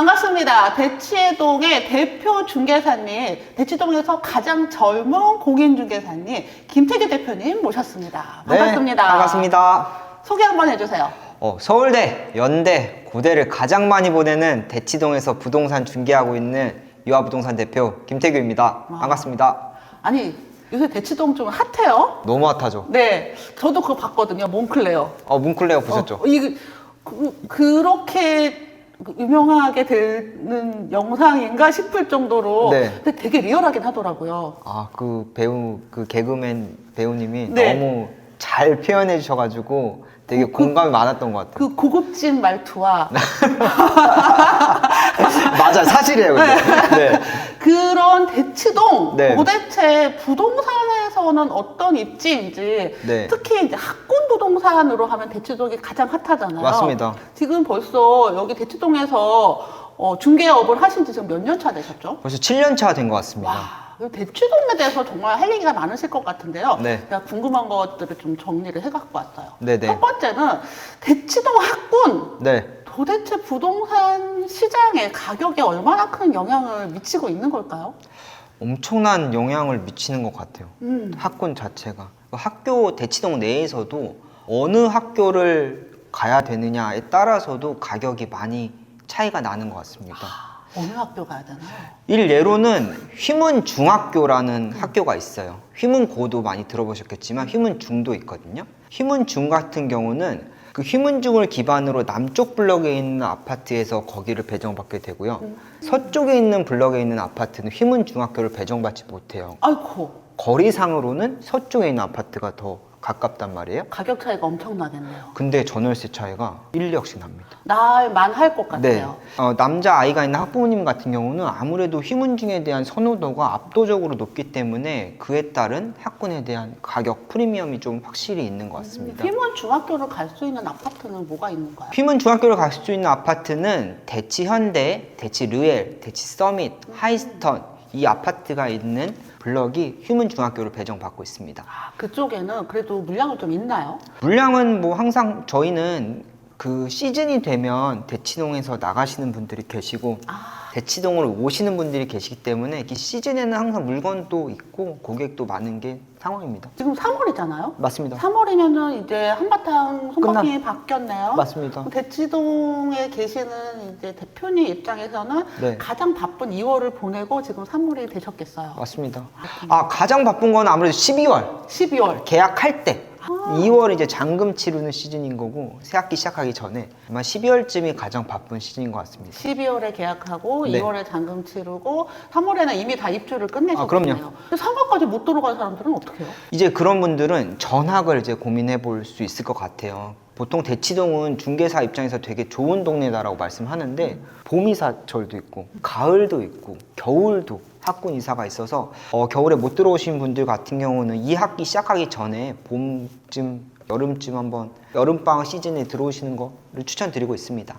반갑습니다. 대치동의 대표 중개사님, 대치동에서 가장 젊은 공인중개사님 김태규 대표님 모셨습니다. 반갑습니다. 네, 반갑습니다. 소개 한번 해주세요. 서울대, 연대, 고대를 가장 많이 보내는 대치동에서 부동산 중개하고 있는 유아부동산 대표 김태규입니다. 반갑습니다. 아니, 요새 대치동 좀 핫해요? 너무 핫하죠? 네, 저도 그거 봤거든요. 몽클레어. 뭉클레어 보셨죠? 그렇게 유명하게 되는 영상인가 싶을 정도로 네. 근데 되게 리얼하긴 하더라고요. 그 배우, 그 개그맨 배우님이 네. 너무 잘 표현해 주셔가지고 되게 공감이 많았던 것 같아요. 그 고급진 말투와 맞아요. 사실이에요, 근데. 네. 그런 대치동 네. 도대체 부동산에서는 어떤 입지인지 네. 특히 이제 학군 부동산으로 하면 대치동이 가장 핫하잖아요. 맞습니다. 지금 벌써 여기 대치동에서 중개업을 하신 지 지금 몇 년 차 되셨죠? 벌써 7년 차 된 것 같습니다. 와, 대치동에 대해서 정말 할 얘기가 많으실 것 같은데요. 네. 제가 궁금한 것들을 좀 정리를 해갖고 왔어요. 네네. 첫 번째는 대치동 학군. 네. 도대체 부동산 시장의 가격에 얼마나 큰 영향을 미치고 있는 걸까요? 엄청난 영향을 미치는 것 같아요. 학군 자체가. 학교 대치동 내에서도 어느 학교를 가야 되느냐에 따라서도 가격이 많이 차이가 나는 것 같습니다. 어느 학교 가야 되나요? 일례로는 휘문중학교라는 학교가 있어요. 휘문고도 많이 들어보셨겠지만 휘문중도 있거든요. 휘문중 같은 경우는 그 휘문중을 기반으로 남쪽 블럭에 있는 아파트에서 거기를 배정받게 되고요. 서쪽에 있는 블럭에 있는 아파트는 휘문중학교를 배정받지 못해요. 아이고, 거리상으로는 서쪽에 있는 아파트가 더 가깝단 말이에요. 가격 차이가 엄청나겠네요. 근데 전월세 차이가 1억씩 납니다. 날만 할 것 네. 같아요. 남자 아이가 있는 학부모님 같은 경우는 아무래도 휘문중에 대한 선호도가 압도적으로 높기 때문에 그에 따른 학군에 대한 가격 프리미엄이 좀 확실히 있는 것 같습니다. 휘문 중학교를 갈 수 있는 아파트는 뭐가 있는가요? 휘문중학교를 갈 수 있는 아파트는 대치현대, 대치르엘, 대치서밋, 하이스턴 이 아파트가 있는 블럭이 휘문중학교를 배정받고 있습니다. 그쪽에는 그래도 물량은 좀 있나요? 물량은 뭐 항상 저희는 그 시즌이 되면 대치동에서 나가시는 분들이 계시고 대치동으로 오시는 분들이 계시기 때문에 이 시즌에는 항상 물건도 있고 고객도 많은 게 상황입니다. 지금 3월이잖아요? 맞습니다. 3월이면은 이제 한바탕 손바닥이 바뀌었네요. 맞습니다. 대치동에 계시는 이제 대표님 입장에서는 네. 가장 바쁜 2월을 보내고 지금 3월이 되셨겠어요. 맞습니다. 가장 바쁜 건 아무래도 12월 12월. 계약할 때 2월 이제 잔금 치르는 시즌인 거고 새학기 시작하기 전에 아마 12월쯤이 가장 바쁜 시즌인 것 같습니다. 12월에 계약하고 네. 2월에 잔금 치르고 3월에는 이미 다 입주를 끝내셨거든요. 그럼요. 3월까지 못 들어간 사람들은 어떻게 해요? 이제 그런 분들은 전학을 이제 고민해 볼 수 있을 것 같아요. 보통 대치동은 중개사 입장에서 되게 좋은 동네다라고 말씀하는데 봄이사철도 있고 가을도 있고 겨울도 학군 이사가 있어서 겨울에 못 들어오신 분들 같은 경우는 2학기 시작하기 전에 봄쯤 여름쯤 한번 여름방학 시즌에 들어오시는 거를 추천드리고 있습니다.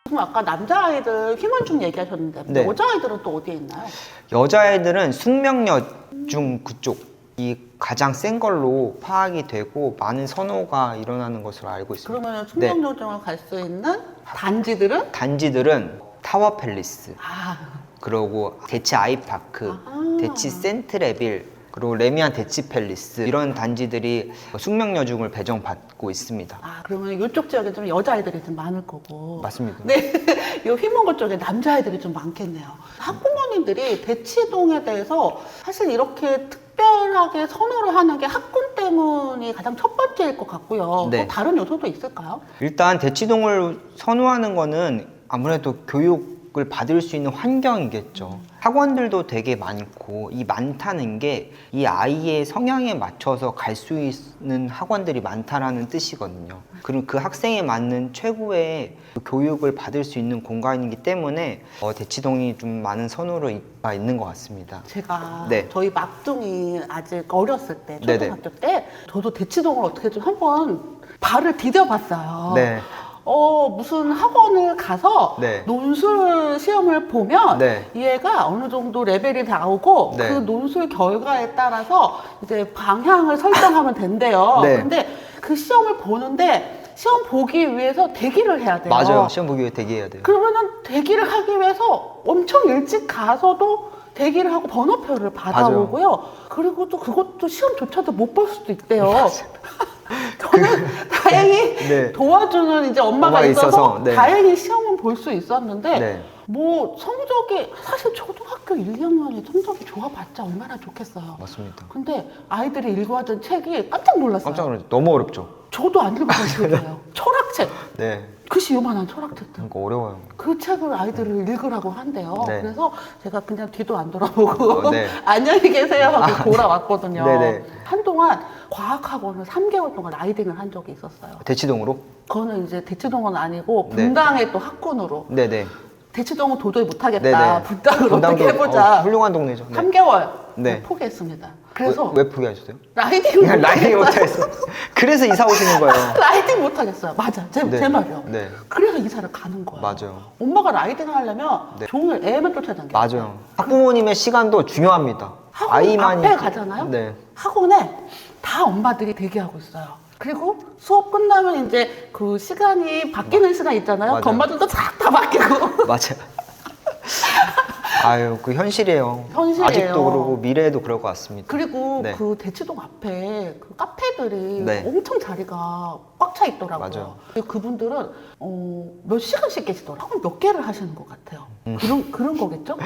지금 아까 남자아이들 휘문중 얘기하셨는데 네. 여자아이들은 또 어디에 있나요? 여자애들은 숙명여중 그쪽이 가장 센 걸로 파악이 되고 많은 선호가 일어나는 것으로 알고 있습니다. 그러면 숙명여중을 갈 수 있는 단지들은? 단지들은 타워 팰리스, 아, 그리고 대치 아이파크, 대치 센트레빌, 그리고 레미안 대치 팰리스 이런 단지들이 숙명여중을 배정받고 있습니다. 그러면 이쪽 지역에 좀 여자아이들이 좀 많을 거고. 맞습니다. 네, 이 휘문고 쪽에 남자아이들이 좀 많겠네요. 학부모님들이 대치동에 대해서 사실 이렇게 특별하게 선호를 하는 게 학군 때문이 가장 첫 번째일 것 같고요. 네. 또 다른 요소도 있을까요? 일단 대치동을 선호하는 거는 아무래도 교육을 받을 수 있는 환경이겠죠. 학원들도 되게 많고 이 많다는 게 이 아이의 성향에 맞춰서 갈 수 있는 학원들이 많다라는 뜻이거든요. 그리고 그 학생에 맞는 최고의 교육을 받을 수 있는 공간이기 때문에 대치동이 좀 많은 선호가 있는 것 같습니다. 제가 네. 저희 막둥이 아직 어렸을 때 네네. 초등학교 때 저도 대치동을 어떻게 좀 한번 발을 디뎌봤어요. 네. 무슨 학원을 가서 네. 논술 시험을 보면 네. 얘가 어느 정도 레벨이 나오고 네. 그 논술 결과에 따라서 이제 방향을 설정하면 된대요. 네. 근데 그 시험을 보는데 시험 보기 위해서 대기를 해야 돼요. 맞아요. 시험 보기 위해 대기해야 돼요. 그러면은 대기를 하기 위해서 엄청 일찍 가서도 대기를 하고 번호표를 받아오고요. 그리고 또 그것도 시험조차도 못 볼 수도 있대요. 저는 다행히 네. 도와주는 이제 엄마가 엄마가 있어서 있어서, 네. 다행히 시험은 볼 수 있었는데 네. 뭐 성적이 사실 초등학교 1, 2학년이 성적이 좋아봤자 얼마나 좋겠어요. 맞습니다. 근데 아이들이 읽어왔던 책이 깜짝 놀랐어요. 깜짝 놀랐어요. 너무 어렵죠. 저도 안 읽어봤어요. 철학책. 네. 글씨 요만한 철학책들. 그러니까 어려워요. 그 책을 아이들을 읽으라고 한대요. 네. 그래서 제가 그냥 뒤도 안 돌아보고 네. 안녕히 계세요 하고 돌아왔거든요. 네네. 한동안 과학학원을 3개월 동안 라이딩을 한 적이 있었어요. 대치동으로? 그거는 이제 대치동은 아니고 네. 분당의 또 학군으로. 네네. 대치동은 도저히 못하겠다. 네네. 분당을 분당도, 어떻게 해보자. 훌륭한 동네죠. 네. 3개월 네. 포기했습니다. 그래서 왜 포기하셨어요? 라이딩을 그냥 라이딩 못하겠어. 그래서 이사 오시는 거예요. 라이딩 못하겠어요. 맞아. 제 말이요. 네. 그래서 이사를 가는 거예요. 맞아요. 엄마가 라이딩 하려면 네. 종일 애만 쫓아다녀요. 맞아요. 학부모님의 시간도 중요합니다. 학원 아이만이 앞에 가잖아요. 네. 학원에 다 엄마들이 대기하고 있어요. 그리고 수업 끝나면 이제 그 시간이 바뀌는 시간 있잖아요. 맞아요. 그 엄마들도 싹 다 바뀌고. 맞아요. 아유, 그 현실이에요. 현실이에요. 아직도 그러고 미래에도 그럴 것 같습니다. 그리고 네. 그 대치동 앞에 그 카페들이 네. 엄청 자리가 꽉 차 있더라고요. 맞아요. 그리고 그분들은 몇 시간씩 계시더라고요. 학원 몇 개를 하시는 것 같아요. 그런 거겠죠?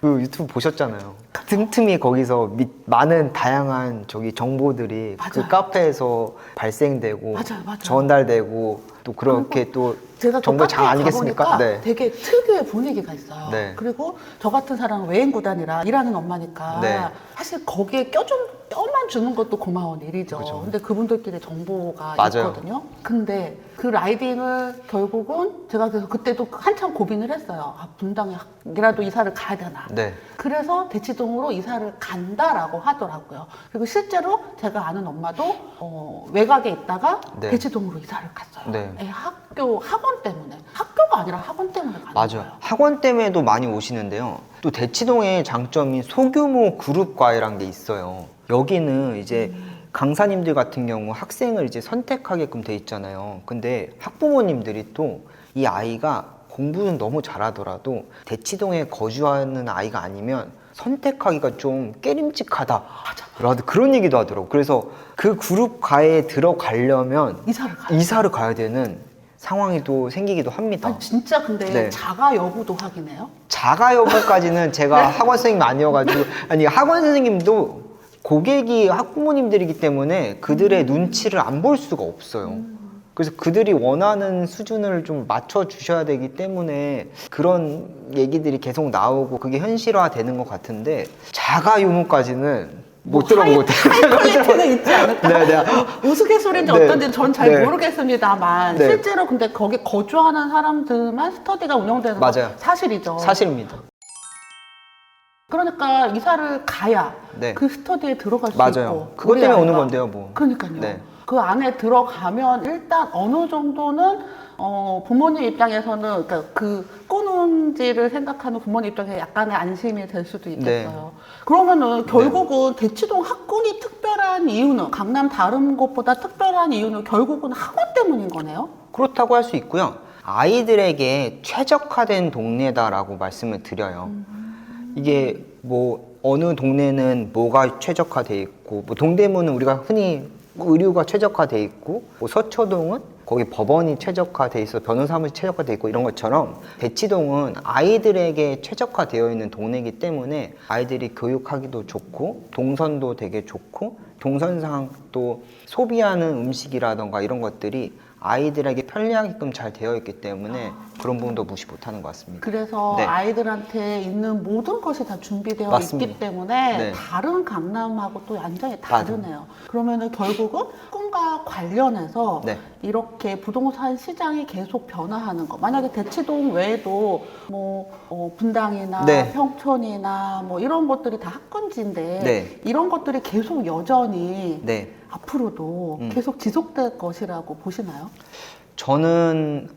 그 유튜브 보셨잖아요. 틈틈이 거기서 많은 다양한 저기 정보들이 그 맞아요. 카페에서 발생되고 맞아요. 전달되고 또 그렇게 또 제가 또 정보 장 카페에 아니겠습니까? 가보니까 네. 되게 특유의 분위기가 있어요. 네. 그리고 저 같은 사람은 외인구단이라 일하는 엄마니까 네. 사실 거기에 껴만 주는 것도 고마운 일이죠. 그죠. 근데 그분들끼리 정보가 맞아요. 있거든요. 근데 그 라이딩을 결국은 제가 그래서 그때도 한참 고민을 했어요. 아, 분당이라도 이사를 가야 되나. 네. 그래서 대치동으로 이사를 간다라고 하더라고요. 그리고 실제로 제가 아는 엄마도 외곽에 있다가 네. 대치동으로 이사를 갔어요. 네. 학원 때문에. 학교가 아니라 학원 때문에 가는 맞아요. 거예요. 학원 때문에도 많이 오시는데요. 또 대치동의 장점이 소규모 그룹 과외란 게 있어요. 여기는 이제 강사님들 같은 경우 학생을 이제 선택하게끔 돼 있잖아요. 근데 학부모님들이 또 이 아이가 공부는 너무 잘하더라도 대치동에 거주하는 아이가 아니면 선택하기가 좀 깨림칙하다. 맞아. 그런 얘기도 하더라고. 그래서 그 그룹 과외에 들어가려면 이사를 가야 되는 상황이 또 생기기도 합니다. 아니, 진짜 근데 네. 자가 여부도 확인해요? 자가 여부까지는 제가 학원 선생님 아니어가지고 아니 학원 선생님도 고객이 학부모님들이기 때문에 그들의 눈치를 안 볼 수가 없어요. 그래서 그들이 원하는 수준을 좀 맞춰 주셔야 되기 때문에 그런 얘기들이 계속 나오고 그게 현실화되는 것 같은데 자가 유무까지는 못 들어본 것 같아요. 하이 퀄리티는 있지 않을까? 네. 우스갯소리인지 네. 어떤지 전 잘 네. 모르겠습니다만 네. 실제로 근데 거기 거주하는 사람들만 스터디가 운영되는 건 맞아요. 사실이죠. 사실입니다. 그러니까 이사를 가야 네. 그 스터디에 들어갈 수 맞아요. 있고 그것 때문에 우리 오는 아이가. 건데요, 뭐. 그러니까요. 네. 그 안에 들어가면 일단 어느 정도는 부모님 입장에서는 그러니까 그 꼬눈지를 생각하는 부모님 입장에 약간의 안심이 될 수도 있겠어요. 그러면은 결국은 대치동 학군이 특별한 이유는 강남 다른 곳보다 특별한 이유는 결국은 학원 때문인 거네요. 그렇다고 할 수 있고요. 아이들에게 최적화된 동네다라고 말씀을 드려요. 이게 뭐 어느 동네는 뭐가 최적화돼 있고 뭐 동대문은 우리가 흔히 의료가 최적화돼 있고 뭐 서초동은 거기 법원이 최적화돼 있어 변호사무실 최적화돼 있고 이런 것처럼 대치동은 아이들에게 최적화되어 있는 동네이기 때문에 아이들이 교육하기도 좋고 동선도 되게 좋고 동선상 또 소비하는 음식이라던가 이런 것들이 아이들에게 편리하게끔 잘 되어 있기 때문에 그런 부분도 무시 못하는 것 같습니다. 그래서 네. 아이들한테 있는 모든 것이 다 준비되어 맞습니다. 있기 때문에 네. 다른 강남하고 또 완전히 다르네요. 그러면은 결국은 꿈과 관련해서 네. 이렇게 부동산 시장이 계속 변화하는 거. 만약에 대치동 외에도 뭐 분당이나 네. 평촌이나 뭐 이런 것들이 다 학군지인데 네. 이런 것들이 계속 여전히 네. 앞으로도 계속 지속될 것이라고 보시나요? 저는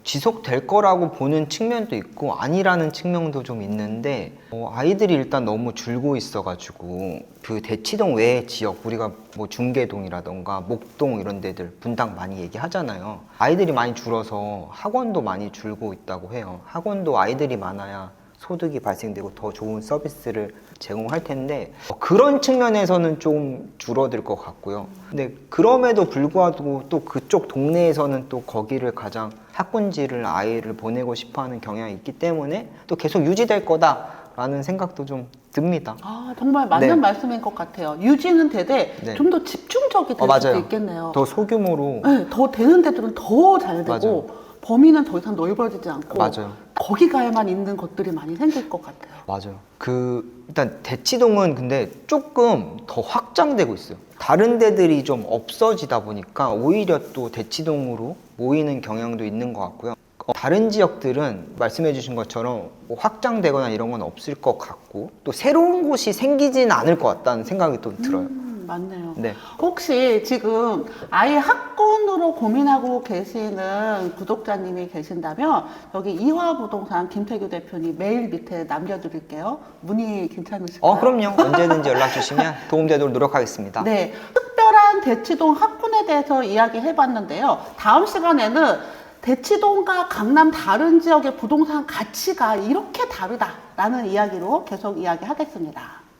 지속될 거라고 보는 측면도 있고 아니라는 측면도 좀 있는데 아이들이 일단 너무 줄고 있어가지고 그 대치동 외의 지역 우리가 뭐 중계동이라던가 목동 이런 데들 분당 많이 얘기하잖아요. 아이들이 많이 줄어서 학원도 많이 줄고 있다고 해요. 학원도 아이들이 많아야 소득이 발생되고 더 좋은 서비스를 제공할 텐데 그런 측면에서는 좀 줄어들 것 같고요. 근데 그럼에도 불구하고 또 그쪽 동네에서는 또 거기를 가장 학군지를 아이를 보내고 싶어하는 경향이 있기 때문에 또 계속 유지될 거다라는 생각도 좀 듭니다. 아, 정말 맞는 네. 말씀인 것 같아요. 유지는 되되 네. 좀 더 집중적이 될 수도 맞아요. 있겠네요. 더 소규모로 네, 더 되는 데들은 더 잘 되고 맞아요. 범위는 더 이상 넓어지지 않고 맞아요. 거기 가야만 있는 것들이 많이 생길 것 같아요. 맞아요. 일단 대치동은 근데 조금 더 확장되고 있어요. 다른 데들이 좀 없어지다 보니까 오히려 또 대치동으로 모이는 경향도 있는 것 같고요. 다른 지역들은 말씀해 주신 것처럼 뭐 확장되거나 이런 건 없을 것 같고 또 새로운 곳이 생기지는 않을 것 같다는 생각이 또 들어요. 맞네요. 네. 혹시 지금 아예 학군으로 고민하고 계시는 구독자님이 계신다면 여기 이화부동산 김태규 대표님 메일 밑에 남겨드릴게요. 문의 괜찮으실까요? 그럼요. 언제든지 연락 주시면 도움되도록 노력하겠습니다. 네, 특별한 대치동 학군에 대해서 이야기해봤는데요. 다음 시간에는 대치동과 강남 다른 지역의 부동산 가치가 이렇게 다르다라는 이야기로 계속 이야기하겠습니다.